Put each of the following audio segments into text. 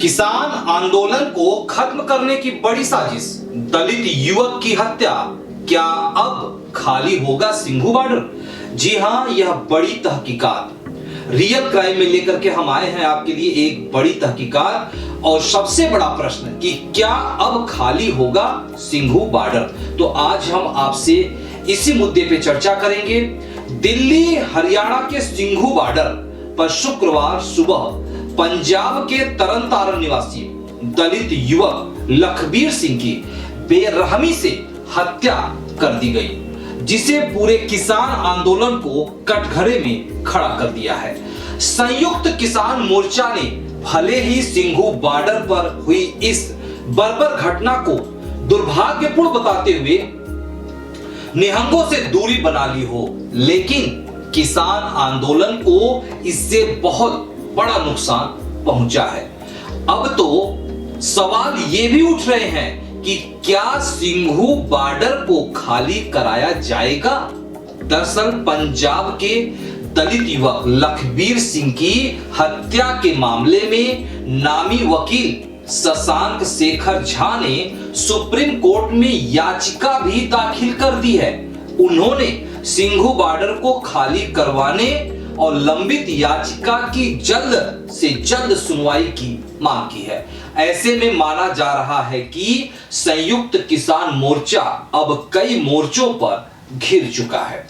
किसान आंदोलन को खत्म करने की बड़ी साजिश, दलित युवक की हत्या, क्या अब खाली होगा सिंघू बॉर्डर? जी हां, यह बड़ी तहकीकात रियल क्राइम में लेकर के हम आए हैं आपके लिए एक बड़ी तहकीकात। और सबसे बड़ा प्रश्न कि क्या अब खाली होगा सिंघू बॉर्डर? तो आज हम आपसे इसी मुद्दे पे चर्चा करेंगे। दिल्ली हरियाणा के सिंघू बॉर्डर पर शुक्रवार सुबह पंजाब के तरन तारण निवासी दलित युवक लखबीर सिंह की बेरहमी से हत्या कर दी गई, जिसे पूरे किसान आंदोलन को कटघरे में खड़ा कर दिया है। संयुक्त किसान मोर्चा ने भले ही सिंघू बॉर्डर पर हुई इस बर्बर घटना को दुर्भाग्यपूर्ण बताते हुए निहंगों से दूरी बना ली हो, लेकिन किसान आंदोलन को इससे बहुत बड़ा नुकसान पहुंचा है। अब तो सवाल ये भी उठ रहे हैं कि क्या सिंघू बॉर्डर को खाली कराया जाएगा? दरअसल पंजाब के दलित युवक लखबीर सिंह की हत्या के मामले में नामी वकील शशांक शेखर झा ने सुप्रीम कोर्ट में याचिका भी दाखिल कर दी है। उन्होंने सिंघू बॉर्डर को खाली करवाने और लंबित याचिका की जल्द से जल्द सुनवाई की मांग की है। ऐसे में माना जा रहा है कि संयुक्त किसान मोर्चा अब कई मोर्चों पर घिर चुका है।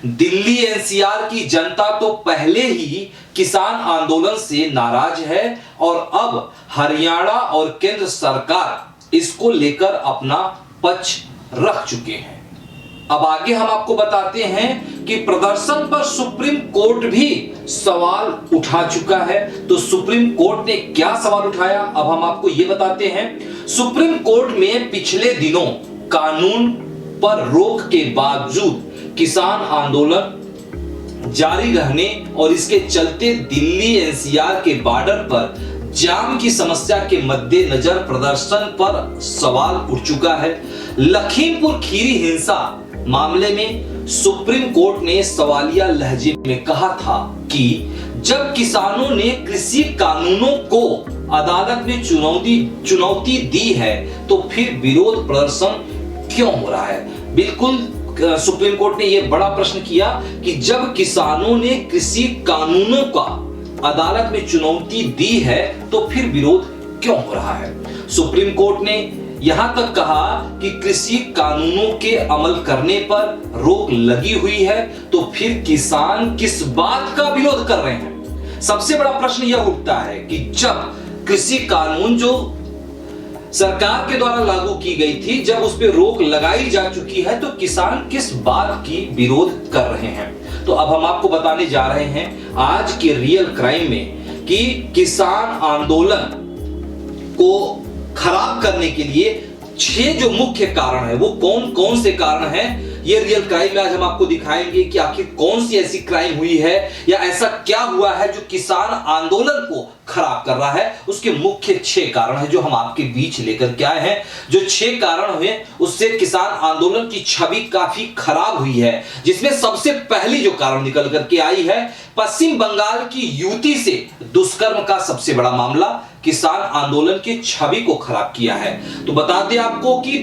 दिल्ली एनसीआर की जनता तो पहले ही किसान आंदोलन से नाराज है और अब हरियाणा और केंद्र सरकार इसको लेकर अपना पक्ष रख चुके हैं। अब आगे हम आपको बताते हैं कि प्रदर्शन पर सुप्रीम कोर्ट भी सवाल उठा चुका है। तो सुप्रीम कोर्ट ने क्या सवाल उठाया, अब हम आपको यह बताते हैं। सुप्रीम कोर्ट में पिछले दिनों कानून पर रोक के बावजूद किसान आंदोलन जारी रहने और इसके चलते दिल्ली एनसीआर के बॉर्डर पर जाम की समस्या के मद्देनजर प्रदर्शन पर सवाल उठ चुका है। लखीमपुर खीरी हिंसा मामले में सुप्रीम कोर्ट ने सवालिया लहजे में कहा था कि जब किसानों ने कृषि कानूनों को अदालत में चुनौती दी है तो फिर विरोध प्रदर्शन क्यों हो रहा है? बिल्कुल सुप्रीम कोर्ट ने यह बड़ा प्रश्न किया कि जब किसानों ने कृषि कानूनों का अदालत में चुनौती दी है तो फिर विरोध क्यों हो रहा है? सुप्रीम कोर्ट ने यहां तक कहा कि कृषि कानूनों के अमल करने पर रोक लगी हुई है तो फिर किसान किस बात का विरोध कर रहे हैं? सबसे बड़ा प्रश्न यह उठता है कि जब कृषि कानून जो सरकार के द्वारा लागू की गई थी, जब उस पर रोक लगाई जा चुकी है तो किसान किस बात की विरोध कर रहे हैं? तो अब हम आपको बताने जा रहे हैं आज के रियल क्राइम में कि किसान आंदोलन को खराब करने के लिए 6 जो मुख्य कारण है वो कौन कौन से कारण हैं, ये रियल क्राइम में आज हम आपको दिखाएंगे कि आखिर कौन सी ऐसी क्राइम हुई है या ऐसा क्या हुआ है जो किसान आंदोलन को खराब कर रहा है। उसके मुख्य 6 कारण है जो हम आपके बीच लेकर के आए हैं। जो 6 कारण हुए उससे किसान आंदोलन की छवि काफी खराब हुई है, जिसमें सबसे पहली जो कारण निकल करके आई है पश्चिम बंगाल की युवती से दुष्कर्म का सबसे बड़ा मामला किसान आंदोलन की छवि को खराब किया है। तो बता दें आपको कि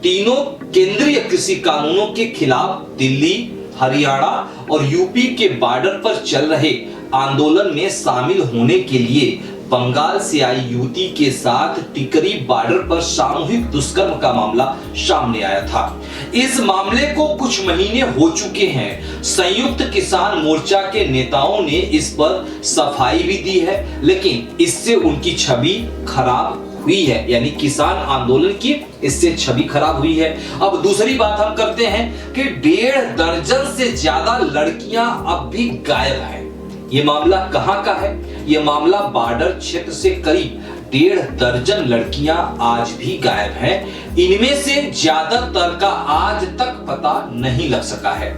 तीनों केंद्रीय कृषि कानूनों के खिलाफ दिल्ली, हरियाणा और यूपी के बॉर्डर पर चल रहे आंदोलन में शामिल होने के लिए बंगाल से आई युवती के साथ टिकरी बॉर्डर पर सामूहिक दुष्कर्म का मामला सामने आया था। इस मामले को कुछ महीने हो चुके हैं। संयुक्त किसान मोर्चा के नेताओं ने इस पर सफाई भी दी है, लेकिन इससे उनकी छवि खराब हुई है, यानी किसान आंदोलन की इससे छवि खराब हुई है। अब दूसरी बात हम करते हैं कि 1.5 दर्जन से ज्यादा लड़कियां अब भी गायब हैं। ये मामला कहां का है? ये मामला बॉर्डर क्षेत्र से करीब 1.5 दर्जन लड़कियां आज भी गायब हैं। इनमें से ज्यादातर का आज तक पता नहीं लग सका है।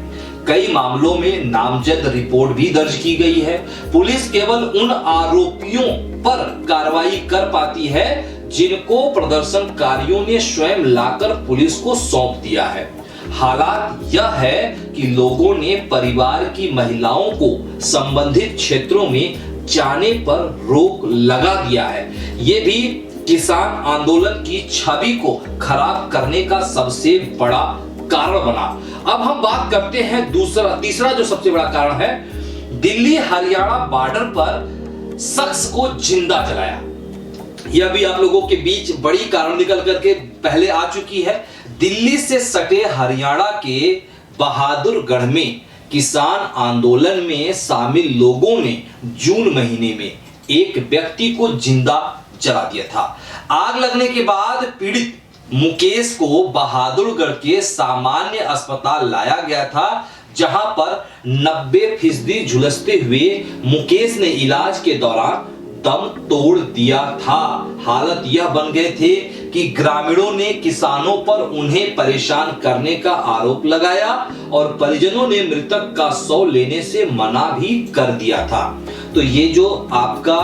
कई मामलों में नामजद रिपोर्ट भी दर्ज की गई है। पुलिस केवल उन आरोपियों पर कार्रवाई कर पाती है जिनको प्रदर्शनकारियों ने स्वयं लाकर पुलिस को सौंप दिया है। हालात यह है कि लोगों ने परिवार की महिलाओं को संबंधित क्षेत्रों में जाने पर रोक लगा दिया है। ये भी किसान आंदोलन की छवि को खराब करने का सबसे बड़ा कारण बना। अब हम बात करते हैं तीसरा जो सबसे बड़ा कारण है, दिल्ली हरियाणा बॉर्डर पर शख्स को जिंदा जलाया। यह भी आप लोगों के बीच बड़ी कारण निकल करके पहले आ चुकी है। दिल्ली से सटे हरियाणा के बहादुरगढ़ में किसान आंदोलन में शामिल लोगों ने जून महीने में एक व्यक्ति को जिंदा जला दिया था। आग लगने के बाद पीड़ित मुकेश को बहादुरगढ़ के सामान्य अस्पताल लाया गया था, जहां पर 90% झुलसते हुए मुकेश ने इलाज के दौरान दम तोड़ दिया था। हालत यह बन गए थे कि ग्रामीणों ने किसानों पर उन्हें परेशान करने का आरोप लगाया और परिजनों ने मृतक का शव लेने से मना भी कर दिया था। तो ये जो आपका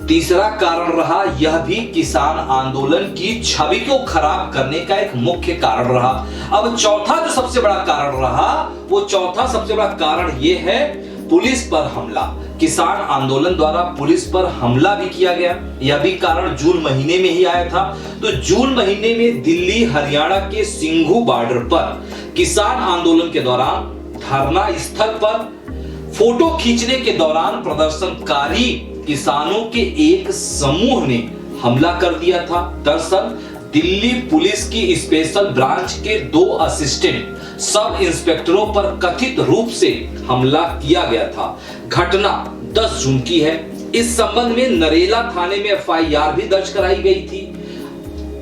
तीसरा कारण रहा, यह भी किसान आंदोलन की छवि को खराब करने का एक मुख्य कारण रहा। अब चौथा जो सबसे बड़ा कारण रहा, वो चौथा सबसे बड़ा कारण यह है पुलिस पर हमला। किसान आंदोलन द्वारा पुलिस पर हमला भी किया गया। यह भी कारण जून महीने में ही आया था। तो जून महीने में दिल्ली हरियाणा के सिंघू बॉर्डर पर किसान आंदोलन के दौरान धरना स्थल पर फोटो खींचने के दौरान प्रदर्शनकारी किसानों के एक समूह ने हमला कर दिया था। दरअसल दिल्ली पुलिस की स्पेशल ब्रांच के 2 असिस्टेंट सब इंस्पेक्टरों पर कथित रूप से हमला किया गया था। घटना 10 जून की है। इस संबंध में नरेला थाने में FIR भी दर्ज कराई गई थी।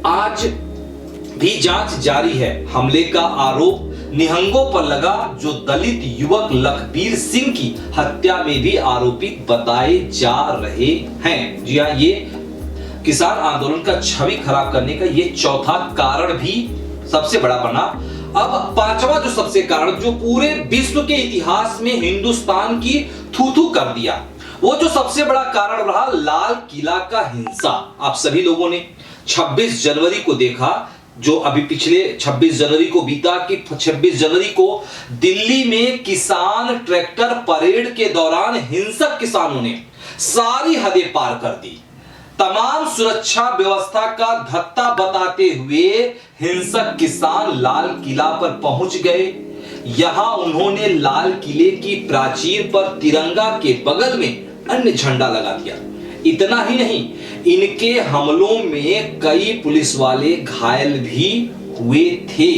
आज भी जांच जारी है। हमले का आरोप निहंगों पर लगा, जो दलित युवक लखबीर सिंह की हत्या में भी आरोपित बताए जा रहे हैं। जी हां, ये किसान आंदोलन का छवि खराब करने का ये चौथा कारण भी सबसे बड़ा बना। अब पांचवा जो सबसे कारण, जो पूरे विश्व के इतिहास में हिंदुस्तान की थू-थू कर दिया, वो जो सबसे बड़ा कारण रहा, लाल किला का हिंसा। आप सभी लोगों ने 26 जनवरी को देखा, जो अभी पिछले 26 जनवरी को बीता, कि 26 जनवरी को दिल्ली में किसान ट्रैक्टर परेड के दौरान हिंसक किसानों ने सारी हदें पार कर दी। तमाम सुरक्षा व्यवस्था का धत्ता बताते हुए हिंसक किसान लाल किला पर पहुंच गए। यहां उन्होंने लाल किले की प्राचीर पर तिरंगा के बगल में अन्य झंडा लगा दिया। इतना ही नहीं, इनके हमलों में कई पुलिस वाले घायल भी हुए थे।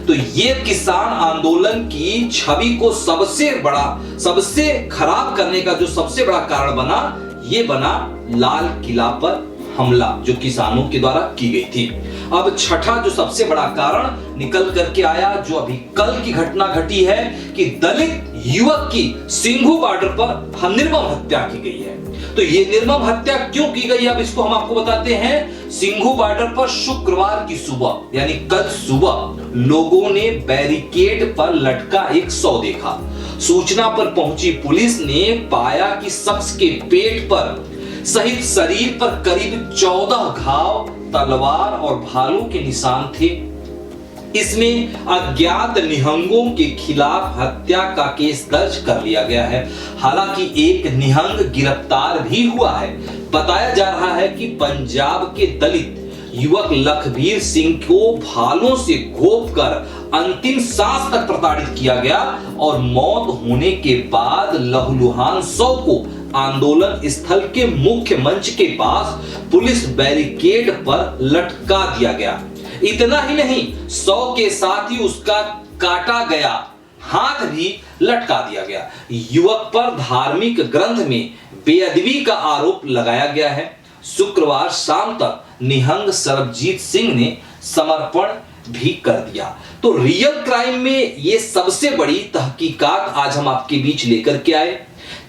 तो ये किसान आंदोलन की छवि को सबसे खराब करने का जो सबसे बड़ा कारण बना, ये बना लाल किला पर हमला, जो किसानों के द्वारा की गई थी। अब छठा जो सबसे बड़ा कारण निकल करके आया, जो अभी कल की घटना घटी है, कि दलित युवक की सिंघू बॉर्डर पर निर्मम हत्या की गई है। तो ये निर्मम हत्या क्यों की गई, अब इसको हम आपको बताते हैं। सिंघू बॉर्डर पर शुक्रवार की सुबह, यानी कल सुबह, लोगों ने बैरिकेड पर लटका एक शव देखा। सूचना पर पहुंची पुलिस ने पाया कि शख्स के पेट पर सहित शरीर पर करीब 14 घाव, तलवार और भालों के निशान थे। इसमें अज्ञात निहंगों के खिलाफ हत्या का केस दर्ज कर लिया गया है। हालांकि एक निहंग गिरफ्तार भी हुआ है। बताया जा रहा है कि पंजाब के दलित युवक लखबीर सिंह को भालों से घोंपकर अंतिम सांस तक प्रताड़ित किया गया और मौत होने के बाद लहूलुहान शव को आंदोलन स्थल के मुख्य मंच के पास पुलिस बैरिकेड पर लटका दिया गया। इतना ही नहीं, शव के साथ ही उसका काटा गया हाथ भी लटका दिया गया। युवक पर धार्मिक ग्रंथ में बेअदबी का आरोप लगाया गया है। शुक्रवार शाम तक निहंग सरबजीत सिंह ने समर्पण भी कर दिया। तो रियल क्राइम में ये सबसे बड़ी तहकीकात आज हम आपके बीच लेकर के आए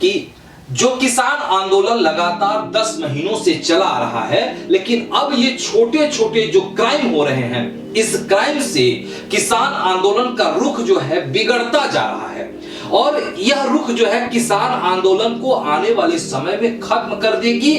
कि जो किसान आंदोलन लगातार 10 महीनों से चला आ रहा है, लेकिन अब ये छोटे छोटे जो क्राइम हो रहे हैं, इस क्राइम से किसान आंदोलन का रुख जो है बिगड़ता जा रहा है और यह रुख जो है किसान आंदोलन को आने वाले समय में खत्म कर देगी।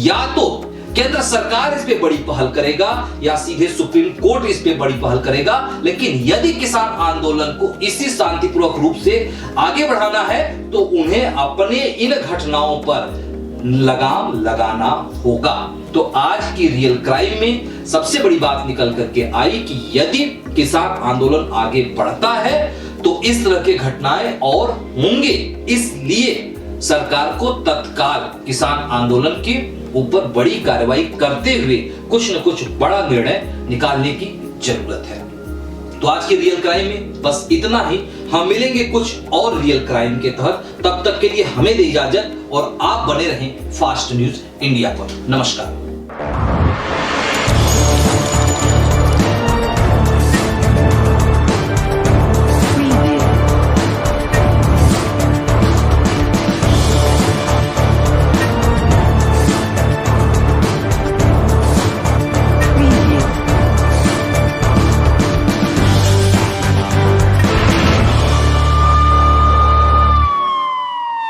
या तो केंद्र सरकार इस पे बड़ी पहल करेगा या सीधे सुप्रीम कोर्ट इस पे बड़ी पहल करेगा, लेकिन यदि किसान आंदोलन को इसी शांतिपूर्वक रूप से आगे बढ़ाना है तो उन्हें अपने इन घटनाओं पर लगाम लगाना होगा। तो आज की रियल क्राइम में सबसे बड़ी बात निकल करके आई कि यदि किसान आंदोलन आगे बढ़ता है तो इस तरह की घटनाएं और होंगे, इसलिए सरकार को तत्काल किसान आंदोलन के ऊपर बड़ी कार्रवाई करते हुए कुछ न कुछ बड़ा निर्णय निकालने की जरूरत है। तो आज के रियल क्राइम में बस इतना ही। हम मिलेंगे कुछ और रियल क्राइम के तहत, तब तक के लिए हमें दे इजाजत और आप बने रहें फास्ट न्यूज इंडिया पर। नमस्कार।